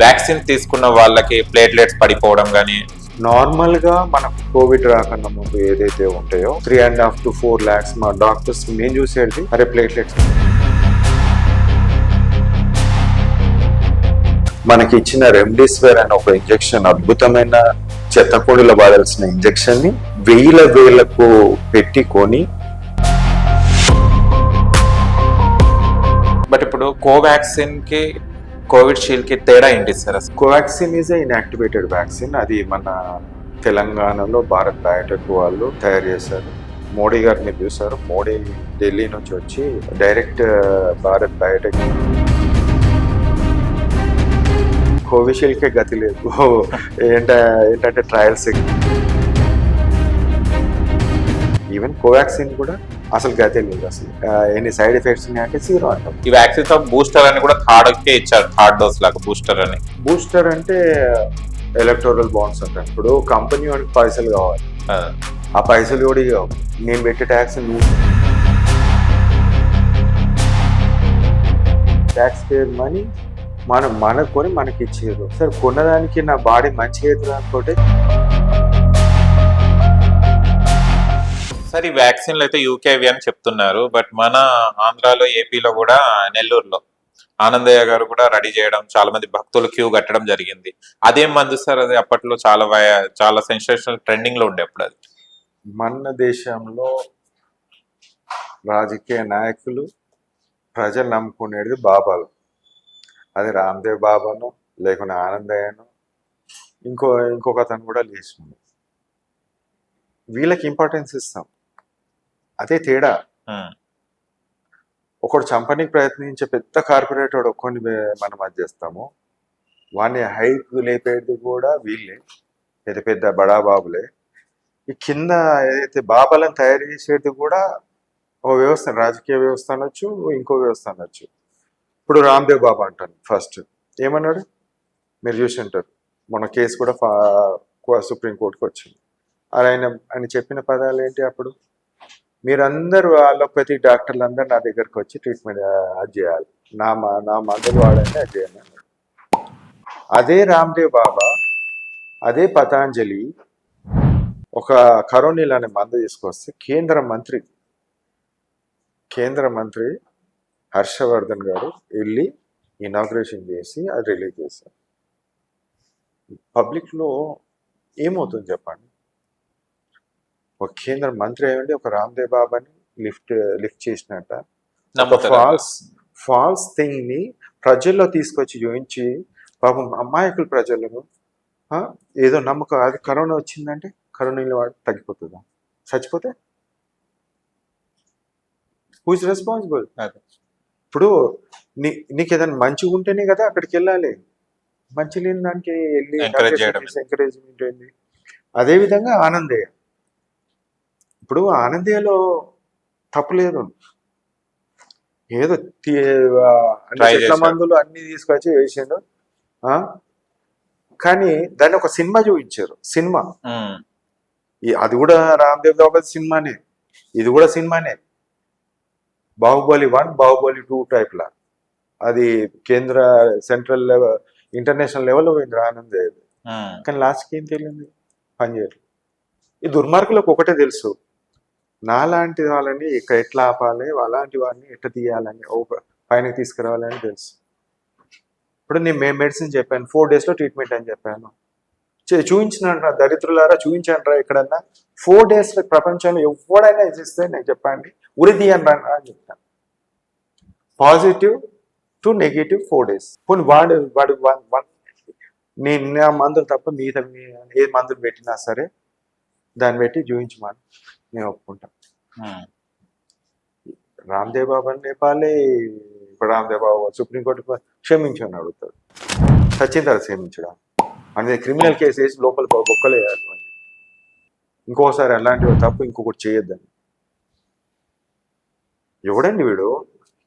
Vaccine తీసుకున్న వాళ్ళకి platelets పడిపోవడం కానీ నార్మల్ గా మనకు కోవిడ్ రాకన్నా ముందు ఏదైతే ఉంటాయో 3.5 to 4 lakhs మా డాక్టర్స్ మేము చూసేది అరే ప్లేట్లెట్స్ మనకి ఇచ్చిన రెమ్డెసివిర్ అనే ఒక ఇంజెక్షన్ అద్భుతమైన చెత్తపొడిలో వాడాల్సిన ఇంజెక్షన్ ని వేలకు పెట్టి కొని. బట్ ఇప్పుడు కోవాక్సిన్ కి కోవిషీల్డ్ కి తేడా ఏంటి సార్ అసలు? Covaxin is inactivated vaccine. అది మన తెలంగాణలో భారత్ బయోటెక్ వాళ్ళు తయారు చేశారు. మోడీ గారు మీరు చూసారు, మోడీ ఢిల్లీ నుంచి వచ్చి డైరెక్ట్ భారత్ బయోటెక్ కోవిషీల్డ్కే గతి లేదు. ఏంటంటే ట్రయల్స్ ఈవెన్ కోవాక్సిన్ కూడా అసలు గతే లేదు. అసలు ఎన్ని సైడ్ ఎఫెక్ట్స్ ఉన్నాయంటే జీరో అంటాం. ఈ వ్యాక్సిన్ తో బూస్టర్ అని కూడా థర్డ్ ఇచ్చారు, థర్డ్ డోస్ లాగా బూస్టర్ అని. బూస్టర్ అంటే ఎలక్టోరల్ బాండ్స్ అంటారు. ఇప్పుడు కంపెనీ వాడికి పైసలు కావాలి, ఆ పైసలు కూడా నేను పెట్టే ట్యాక్స్ ట్యాక్స్ పేర్ మనీ మనకు కొని మనకి ఇచ్చారు. సరే కొన్నదానికి నా బాడీ మంచిగా అవుతుంది అనుకుంటే సార్ ఈ వ్యాక్సిన్లు అయితే యూకేవి అని చెప్తున్నారు, బట్ మన ఆంధ్రాలో ఏపీలో కూడా నెల్లూరులో ఆనందయ్య గారు కూడా రెడీ చేయడం, చాలా మంది భక్తులు క్యూ కట్టడం జరిగింది. అదేం మందు సార్? అది అప్పట్లో చాలా సెన్సేషనల్ ట్రెండింగ్ లో ఉండే అప్పుడు. అది మన దేశంలో రాజకీయ నాయకులు ప్రజలు నమ్ముకునేది బాబాలు. అది రామ్దేవ్ బాబాను లేకుండా ఆనందయ్యను ఇంకొక అతను కూడా లేచింది. వీళ్ళకి ఇంపార్టెన్స్ ఇస్తాం, అదే తేడా. ఒకడు చంపనీకి ప్రయత్నించే పెద్ద కార్పొరేటర్ ఒక్కొని మనం అది చేస్తాము, వాడిని హైక్ లేపేది కూడా వీళ్ళే, పెద్ద పెద్ద బడాబాబులే. ఈ కింద ఏదైతే బాబాలను తయారు చేసేది కూడా ఒక వ్యవస్థ, రాజకీయ వ్యవస్థ అనొచ్చు, ఇంకో వ్యవస్థ అనొచ్చు. ఇప్పుడు రామ్దేవ్ బాబా అంటాను, ఫస్ట్ ఏమన్నాడు మీరు చూసి ఉంటారు, మన కేసు కూడా సుప్రీంకోర్టుకు వచ్చింది. ఆయన చెప్పిన పదాలు ఏంటి? అప్పుడు మీరందరూ అలోపతి డాక్టర్లు అందరూ నా దగ్గరకు వచ్చి ట్రీట్మెంట్ అది చేయాలి, నా మందులు వాడండి, అది చేయండి అన్నాడు. అదే రామ్దేవ్ బాబా, అదే పతాంజలి ఒక కరోనిల్ అనే మందు తీసుకొస్తే కేంద్ర మంత్రి హర్షవర్ధన్ గారు వెళ్ళి ఇనాగ్రేషన్ చేసి అది రిలీజ్ చేశారు. పబ్లిక్లో ఏమవుతుంది చెప్పండి? ఒక కేంద్ర మంత్రి అయ్యండి ఒక రామ్దేవ్ బాబాని లిఫ్ట్ చేసినట్ట ఫాల్స్ థింగ్ ని ప్రజల్లో తీసుకొచ్చి చూపించి పాపం అమాయకులు ప్రజలను ఏదో నమ్మకం. అది కరోనా వచ్చిందంటే కరోనా వాడు తగ్గిపోతుందా? చచ్చిపోతే హూ ఇస్ రెస్పాన్సిబుల్? ఇప్పుడు నీకు ఏదైనా మంచిగా ఉంటేనే కదా అక్కడికి వెళ్ళాలి, మంచి లేని దానికి వెళ్ళి ఎంకరేజ్మెంట్ అయింది. అదేవిధంగా ఆనందయ్య, ఇప్పుడు ఆనందయ్యలో తప్పు లేదు, ఏదో చెట్ల మందులు అన్ని తీసుకొచ్చి వేసిండు. కానీ దాన్ని ఒక సినిమా చూపించారు. సినిమా అది కూడా రామ్దేవ్ బాబా సినిమానే, ఇది కూడా సినిమానే. బాహుబలి 1, బాహుబలి 2 టైప్ లా. అది కేంద్ర సెంట్రల్ లెవెల్, ఇంటర్నేషనల్ లెవెల్లో పోయింది ఆనందయ్య. కానీ లాస్ట్కి ఏం తెలియదు, పనిచేయరు. ఈ దుర్మార్గులకు ఒకటే తెలుసు, నాలాంటి వాళ్ళని ఇక్కడ ఎట్లా ఆపాలి, అలాంటి వాళ్ళని ఎట్లా తీయాలని, పైన తీసుకురావాలని తెలుసు. ఇప్పుడు నేను మెడిసిన్ చెప్పాను, 4 days ట్రీట్మెంట్ అని చెప్పాను, చూపించినంటారా దరిద్రులారా, చూపించంటారా ఎక్కడన్నా 4 days ప్రపంచంలో ఎవడైనా ఇస్తే నేను చెప్పండి ఉరి తీయండి అని చెప్తాను. Positive to negative 4 days. పోనీ వాడు నేను నా మందులు తప్ప మిగతా ఏ మందులు పెట్టినా సరే దాన్ని పెట్టి చూపించమని నేను ఒప్పుకుంటాను. రామ్దేవ్ బాబాని లేపాలి. ఇప్పుడు రామ్దేవ్ బాబా సుప్రీంకోర్టు క్షమించని అడుగుతాడు, సచిన్ తర్వాత క్షమించడం అనేది క్రిమినల్ కేసు వేసి లోపల బొక్కలేయాలి. ఇంకోసారి అలాంటివి తప్పు ఇంకొకటి చేయొద్దని. ఎవడండి వీడు?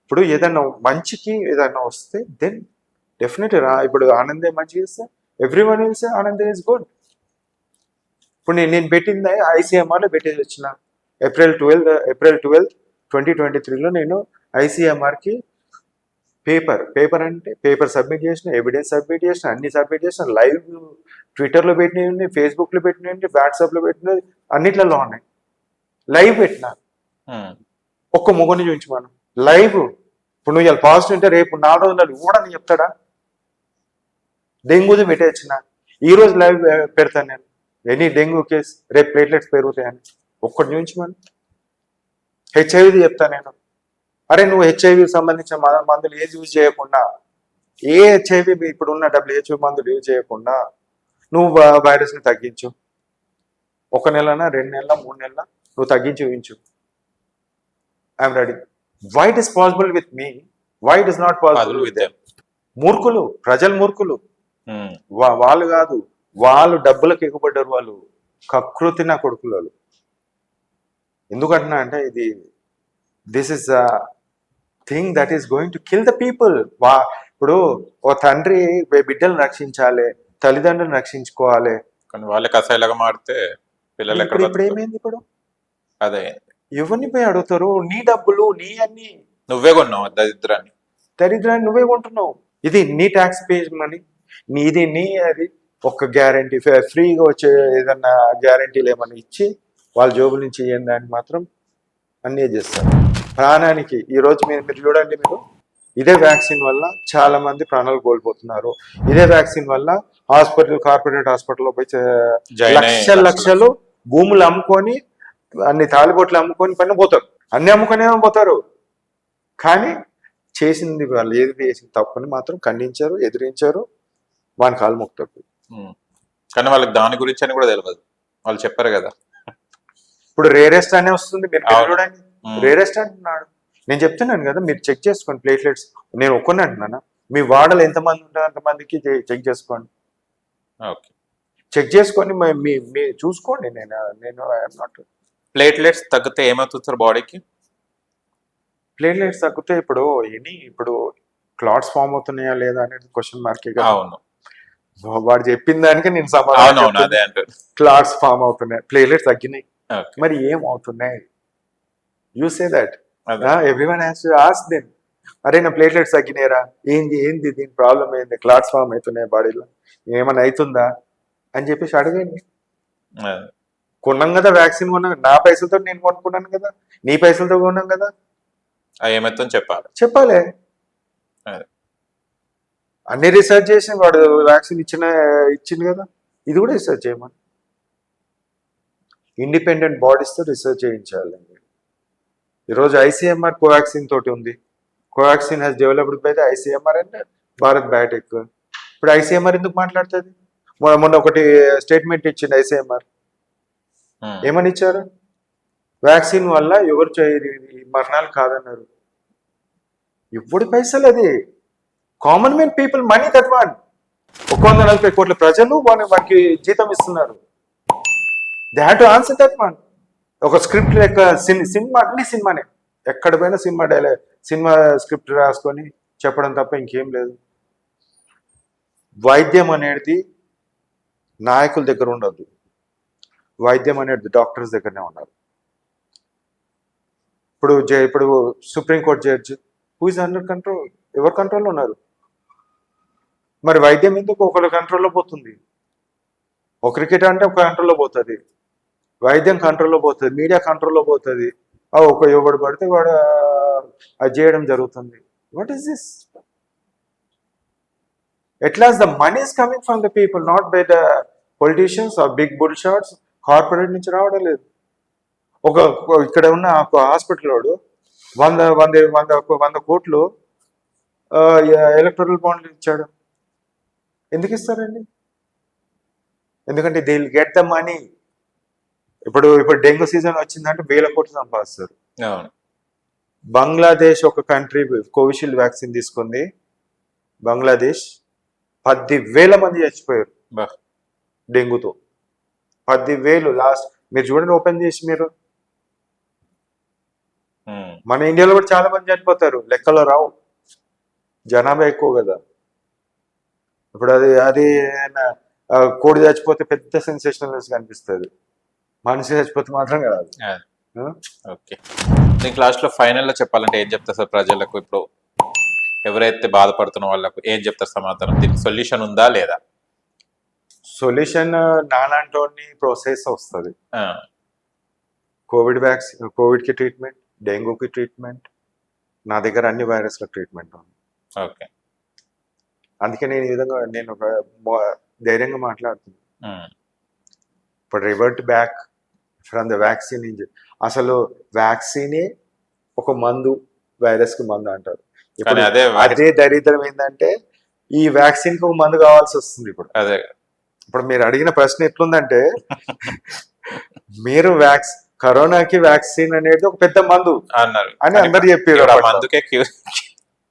ఇప్పుడు ఏదన్నా మంచికి ఏదన్నా వస్తే దెన్ డెఫినెట్ ఇప్పుడు ఆనందే మంచి చేస్తే ఎవ్రీవన్ విల్ సే ఆనందే ఇస్ గుడ్. ఇప్పుడు నేను పెట్టింది ఐసీఎంఆర్లో పెట్టేసి వచ్చిన April 12, 2023లో నేను ఐసీఎంఆర్కి పేపర్ అంటే పేపర్ సబ్మిట్ చేసిన, ఎవిడెన్స్ సబ్మిట్ చేసిన, అన్ని సబ్మిట్ చేసిన, లైవ్ ట్విట్టర్లో పెట్టినవి, ఫేస్బుక్లో పెట్టినవి, వాట్సాప్లో పెట్టినవి, అన్నిట్లలో ఉన్నాయి. లైవ్ పెట్టిన ఒక్క మొగని చూపించి మనం లైవ్. ఇప్పుడు నువ్వు ఇలా పాజిటివ్ ఉంటే రేపు 4 రోజులు కూడా నేను చెప్తాడా? డెంగ్యూది పెట్టేసిన ఈ రోజు లైవ్ పెడతాను నేను, ఎనీ డెంగ్యూ కేసు రేపు ప్లేట్లెట్స్ పెరుగుతాయని ఒక్కటి చూపించి మనం. హెచ్ఐవిది చెప్తాను నేను. అరే నువ్వు హెచ్ఐవికి సంబంధించిన మందులు ఏది యూజ్ చేయకుండా, ఏ హెచ్ఐవి ఇప్పుడు ఉన్న WHO మందులు యూజ్ చేయకుండా నువ్వు వైరస్ని తగ్గించు. 1 నెలనా 2 నెలల 3 నెలల నువ్వు తగ్గించి ఊహించు. I'm ready. Why it is possible with me, why it is not possible with them? మూర్ఖులు, ప్రజలు మూర్ఖులు. వాళ్ళు కాదు, వాళ్ళు డబ్బులకు ఎగబడ్డారు, వాళ్ళు కకృతి నా కొడుకులు వాళ్ళు. ఎందుకంటున్నా అంటే ఇది this is a thing that is going to kill the people. ఇప్పుడు ఓ తండ్రి బిడ్డలను రక్షించాలి, తల్లిదండ్రులను రక్షించుకోవాలి, కానీ వాళ్ళకి అసహ్యలాగా మారితే పిల్లలు ఎక్కడ ఇప్పుడు ఏమైంది? ఇప్పుడు అదే ఎవరిని పోయి అడుగుతారు? నీ డబ్బులు నీ అన్ని నువ్వే కొన్నావు దరిద్రాన్ని. దరిద్రాన్ని నువ్వే కొంటున్నావు. ఇది నీ ట్యాక్స్ పే మనీ, నీది నీ అది. ఒక్క గ్యారంటీ ఫ్రీగా వచ్చే ఏదన్నా గ్యారంటీలు ఏమన్నా ఇచ్చి వాళ్ళ జోబుల నుంచి ఇయ్యని దానికి మాత్రం అన్నీ చేస్తారు. ప్రాణానికి ఈరోజు మీరు చూడండి, మీరు ఇదే వ్యాక్సిన్ వల్ల చాలా మంది ప్రాణాలు కోల్పోతున్నారు. ఇదే వ్యాక్సిన్ వల్ల కార్పొరేట్ హాస్పిటల్లో పోయి లక్షలు భూములు అమ్ముకొని, అన్ని తాలిబొట్లు అమ్ముకొని పైన పోతారు, అన్ని అమ్ముకొని పోతారు. కానీ చేసింది వాళ్ళు ఏది చేసిన తప్పని మాత్రం ఖండించారు, ఎదిరించారు, వాని కాలు మొక్కుతారు. కానీ వాళ్ళకి దాని గురించి అని కూడా తెలియదు, వాళ్ళు చెప్పారు కదా. ఇప్పుడు రేరెస్ట్ అనే వస్తుంది, మీరు చూడండి, రేరెస్ట్ అంటున్నాడు. నేను చెప్తున్నాను కదా, మీరు చెక్ చేసుకోండి ప్లేట్లెట్స్. నేను ఒక్కనే అంటున్నాను, మీ వాడలు ఎంతమంది ఉంటారు అంతమందికి చెక్ చేసుకోండి. చెక్ చేసుకొని మీ చూసుకోండి. నేను ఐఎమ్ నాట్. ప్లేట్లెట్స్ తగ్గితే ఏమవుతుంది సార్ బాడీకి? ప్లేట్లెట్స్ తగ్గితే ఇప్పుడు క్లాట్స్ ఫామ్ అవుతున్నాయా లేదా అనేది క్వశ్చన్ మార్క్. అవును, వాడు చెప్పిన దానికి నేను సమాధానం. క్లాట్స్ ఫామ్ అవుతున్నాయి, ప్లేట్లెట్స్ తగ్గినాయి, మరి ఏం అవుతున్నాయి? You say that everyone has to ask them. అరే నా ప్లేట్లెట్స్ తగ్గినాయిరా, ఏంది దీని ప్రాబ్లం ఏంది? క్లాట్స్ ఫామ్ అవుతున్నాయి బాడీలో, ఏమైనా అవుతుందా అని చెప్పేసి అడగండి. కొన్నాం కదా వ్యాక్సిన్, కొన్నాం, నా పైసలతో నేను కొనుక్కున్నాను కదా, నీ పైసలతో కొన్నాం కదా, ఏమైతుందో చెప్పాలి. అన్ని రీసెర్చ్ చేసి వాడు వ్యాక్సిన్ ఇచ్చింది కదా, ఇది కూడా రీసెర్చ్ చేయమని. ఇండిపెండెంట్ బాడీస్తో రీసెర్చ్ చేయించాలి. ఈరోజు ఐసీఎంఆర్ కోవాక్సిన్ తోటి ఉంది. Covaxin has developed by the ICMR and Bharat Biotech. ఇప్పుడు ఐసీఎంఆర్ ఎందుకు మాట్లాడుతుంది? మొన్న ఒకటి స్టేట్మెంట్ ఇచ్చింది ఐసీఎంఆర్. ఏమని ఇచ్చారు? వ్యాక్సిన్ వల్ల ఎవరు మరణాలు కాదన్నారు. ఇప్పుడు పైసలు అది common man people money that one. 140 కోట్ల ప్రజలు వానికి జీతం ఇస్తున్నారు. They have to answer that one. ఒక స్క్రిప్ట్ లెక్క సినిమా, అన్ని సినిమానే, ఎక్కడ పోయినా సినిమా స్క్రిప్ట్ రాసుకొని చెప్పడం తప్ప ఇంకేం లేదు. వైద్యం అనేది నాయకుల దగ్గర ఉండదు, వైద్యం అనేది డాక్టర్స్ దగ్గరనే ఉన్నారు. ఇప్పుడు supreme court judge who is under control, ఎవరు కంట్రోల్లో ఉన్నారు? మరి వైద్యం ఎందుకు ఒకరి కంట్రోల్లో పోతుంది? ఒక క్రికెట్ అంటే ఒక కంట్రోల్లో పోతుంది, వైద్యం కంట్రోల్లో పోతుంది, మీడియా కంట్రోల్లో పోతుంది, ఒక ఎవడు పడితే వాడు అది చేయడం జరుగుతుంది. What is this? At last the money is coming from the people, not by the politicians or big bull shots. Corporate నుంచి రావడం లేదు. ఇక్కడ ఉన్న ఒక హాస్పిటల్ వాడు 100 కోట్లు ఎలక్టోరల్ బాండ్లు ఇచ్చాడు. ఎందుకు ఇస్తారండి? ఎందుకంటే they will get the money. ఇప్పుడు డెంగ్యూ సీజన్ వచ్చిందంటే 1000 కోట్లు సంపాదిస్తారు. బంగ్లాదేశ్ ఒక కంట్రీ కోవిషీల్డ్ వ్యాక్సిన్ తీసుకుంది. బంగ్లాదేశ్ 10,000 మంది చచ్చిపోయారు డెంగ్యూతో. 10,000 లాస్ట్. మీరు చూడండి, ఓపెన్ చేసి మీరు. మన ఇండియాలో కూడా చాలా మంది చనిపోతారు, లెక్కలో రావు, జనాభా ఎక్కువ కదా. ఇప్పుడు అది కోడి చచ్చిపోతే పెద్ద సెన్సేషనల్ కనిపిస్తుంది, మనిషి చచ్చిపోతే మాత్రం కాదు. ఓకే, దీనికి లాస్ట్ లో ఫైనల్ లో చెప్పాలంటే ఏం చెప్తా సార్ ప్రజలకు? ఇప్పుడు ఎవరైతే బాధపడుతున్న వాళ్ళకు ఏం చెప్తారు సమాధానం? దీనికి సొల్యూషన్ ఉందా లేదా? సొల్యూషన్ నాలాంటి ప్రాసెస్ వస్తుంది. ఆ, కోవిడ్కి ట్రీట్మెంట్, డెంగ్యూకి ట్రీట్మెంట్, నా దగ్గర అన్ని వైరస్ల ట్రీట్మెంట్ ఉంది. ఓకే. అందుకే నేను ఈ విధంగా నేను ఒక ధైర్యంగా మాట్లాడుతున్నాను. ఉమ్, ఇప్పుడు revert back from the vaccine. అసలు వ్యాక్సినే ఒక మందు, వైరస్కి మందు అంటారు. ఇప్పుడు కానీ అదే దరిద్రం ఏంటంటే ఈ వ్యాక్సిన్కి ఒక మందు కావాల్సి వస్తుంది. అదే ఇప్పుడు మీరు అడిగిన ప్రశ్న ఎట్లుందంటే మీరు కరోనాకి వ్యాక్సిన్ అనేది ఒక పెద్ద మందు అన్నారు అని అందరు చెప్పారు. ఇప్పుడు ఆ మందుకే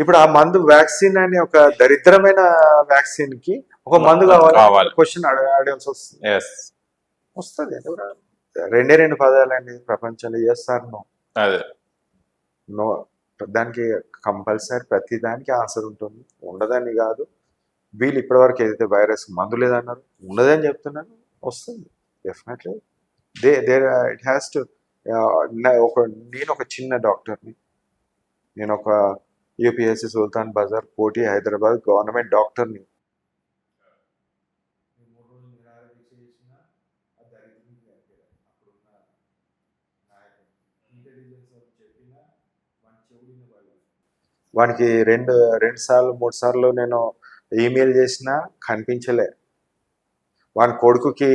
ఇప్పుడు ఆ మందు వ్యాక్సిన్ అనే ఒక దరిద్రమైన వ్యాక్సిన్ కి ఒక మందు కావాలి. కావాలి క్వశ్చన్ అడగాల్సి వస్తుంది. Yes. వస్తుంది. రెండు పదాలండి ప్రపంచంలో. Yes or no. అదే నో దానికి కంపల్సరీ ప్రతి దానికి ఆన్సర్ ఉంటుంది. ఉండదని కాదు. వీళ్ళు ఇప్పటివరకు ఏదైతే వైరస్ మందు లేదన్నారు, ఉండదని చెప్తున్నాను. వస్తుంది డెఫినెట్లీ. It has to. నేను ఒక చిన్న డాక్టర్ని. నేను ఒక యూపీఎస్సీ సుల్తాన్ బజార్ కోటి హైదరాబాద్ గవర్నమెంట్ డాక్టర్ని. వానికి రెండు సార్లు 3 సార్లు నేను ఈమెయిల్ చేసినా కనిపించలే. వాని కొడుకుకి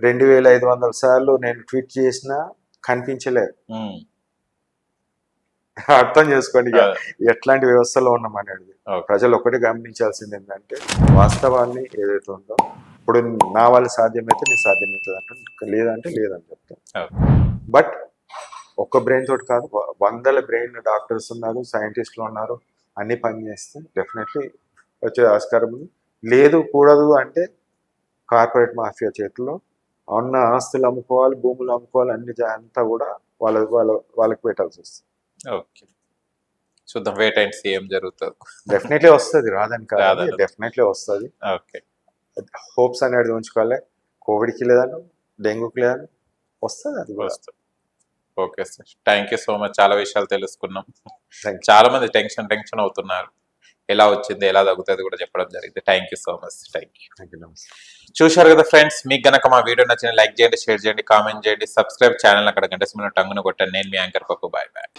2500 సార్లు నేను ట్వీట్ చేసినా కనిపించలే. ఉమ్, అర్థం చేసుకోండి ఇక ఎట్లాంటి వ్యవస్థలో ఉన్నామనేది. Okay. ప్రజలు ఒకటి గమనించాల్సింది ఏంటంటే వాస్తవాన్ని ఏదైతే ఉందో ఇప్పుడు నా వాళ్ళు సాధ్యమైతే నేను సాధ్యమవుతుంది అంటే, లేదంటే లేదని చెప్తాను. Okay. బట్ ఒక్క బ్రెయిన్ తోటి కాదు, 100 బ్రెయిన్ డాక్టర్స్ ఉన్నారు, సైంటిస్టులు ఉన్నారు. అన్ని పని చేస్తే డెఫినెట్లీ వచ్చే ఆస్కారం ఉంది. లేదు కూడదు అంటే కార్పొరేట్ మాఫియా చేతుల్లో ఉన్న ఆస్తులు అమ్ముకోవాలి, భూములు అమ్ముకోవాలి, అంతా కూడా వాళ్ళకి పెట్టాల్సి వస్తుంది. ఓకే, చూద్దాం. వెయిట్ అండ్ సీ ఏం జరుగుతుంది. డెఫినెట్లీ వస్తుంది, రాదని కాదు, రాదని. డెఫినెట్లీ వస్తుంది. ఓకే, హోప్స్ అనేది ఉంచుకోవాలి. కోవిడ్కి లేదని, డెంగ్యూకి లేదని వస్తుంది, అది కూడా. Okay sir, thank you so much. చాలా విషయాలు తెలుసుకున్నాం. Thank you. చాలా మంది టెన్షన్ అవుతున్నారు, ఎలా వచ్చింది ఎలా తగ్గుతుంది కూడా చెప్పడం జరిగింది. Thank you so much. Thank you. Thank you, నమస్తే. చూశారు కదా ఫ్రెండ్స్, మీకు గనక మా వీడియో నచ్చిన లైక్ చేయండి, షేర్ చేయండి, కామెంట్ చేయండి, సబ్స్క్రైబ్ ఛానల్ అక్కడ గంట సింబల్ టంగున కొట్టండి. నేను మీ యాంకర్ పప్పు. Bye bye.